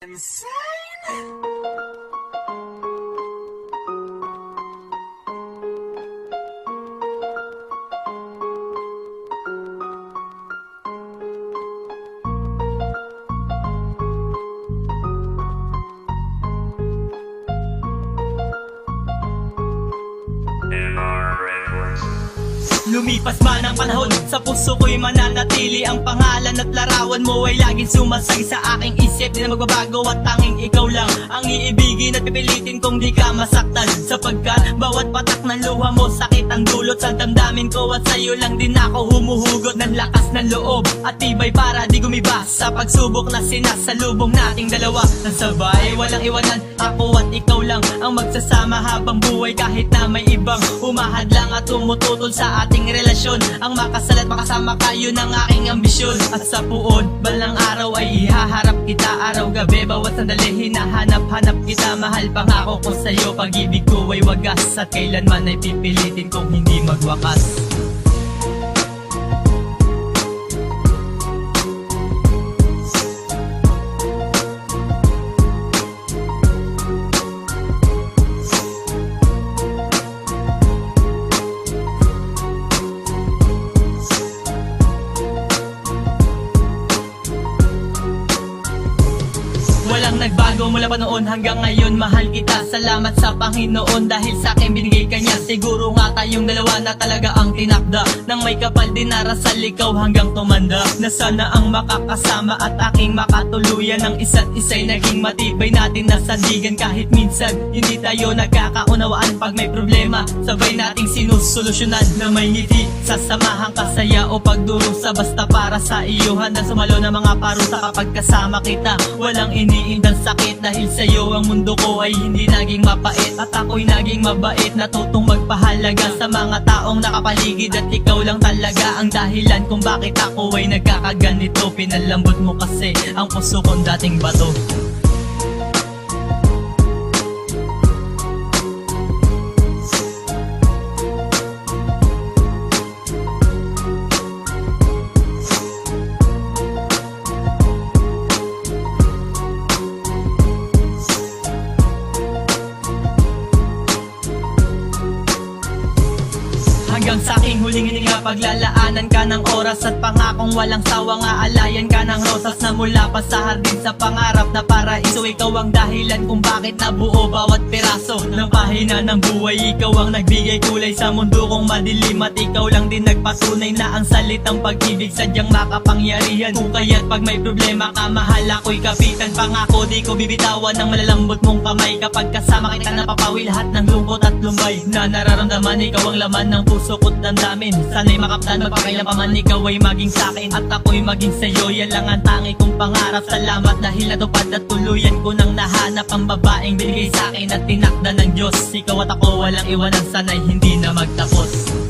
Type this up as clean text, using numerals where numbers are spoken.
Insane. Lumipas man ang panahon, sa puso ko'y mananatili ang pangalan at larawan mo ay laging sumasay sa aking isip. Di na magbabago at tanging ikaw lang ang iibigin at pipilitin kung di ka masaktan. Sapagkat bawat patak ng luha mo sakit ang dulot sa damdamin ko, at sa'yo lang din ako humuhugot ng lakas ng loob at tibay para di gumiba sa pagsubok na sinasalubong nating dalawa. Nasabay, walang iwanan, ako at ikaw lang ang magsasama habang buhay, kahit na may ibang humahadlang at tumututol sa ating relasyon. Ang makasal at makasama kayo ng aking ambisyon. At sa puon, balang araw ay ihaharap kita araw-gabi. Bawat sandali hinahanap-hanap kita. Mahal pangako ko sa'yo, pag-ibig ko ay wagas at kailanman ay pipilitin kong hindi magwakas. Walang nagbago mula pa noon hanggang ngayon, mahal kita. Salamat sa Panginoon dahil sa akin binigay ka niya. Siguro nga tayong dalawa na talaga ang tinakda, nang may kapal din narasal ikaw hanggang tumanda. Na sana ang makakasama at aking makatuluyan, ng isa't isa'y naging matibay natin na sandigan. Kahit minsan hindi tayo nagkakaunawaan, pag may problema sabay nating sinusolusyonan. Na may ngiti, sasamahan kasaya o pagdurusa, basta para sa iyo handa sumalo ng mga parusa. Kapag kasama kita, walang iniindang sakit, dahil sa'yo ang mundo ko ay hindi naging mapait. At ako'y naging mabait, natutong magpahalaga sa mga taong nakapaligid. At ikaw lang talaga ang dahilan kung bakit ako ay nagkakaganito. Pinalambot mo kasi ang puso kong dating bato. Hanggang sa aking huling hininga, paglalaanan ka ng oras at pangakong walang sawang aalayan ka ng rosas na mula pa sa hardin sa pangarap na paraiso. Ikaw ang dahilan kung bakit nabuo bawat piraso ng pahina ng buhay. Ikaw ang nagbigay kulay sa mundo kong madilim, at ikaw lang din nagpatunay na ang salitang pag-ibig sadyang makapangyarihan. Kung kaya't pag may problema ka, mahal ako'y kapitan. Pangako di ko bibitawan ng malalambot mong kamay. Kapag kasama kita napapawi lahat ng lungkot at lumbay na nararamdaman. Ikaw ang laman ng puso ko't damdamin. Sana'y makaptan magpakailan pa man, ikaw ay maging sa'kin at ako'y maging sa'yo. Yan lang ang tangi kong pangarap. Salamat dahil natupad at tuluyan ko nang nahanap ang babaeng binigay sa'kin at tinakda ng Diyos. Ikaw at ako walang iwanan, sana'y hindi na magtapos.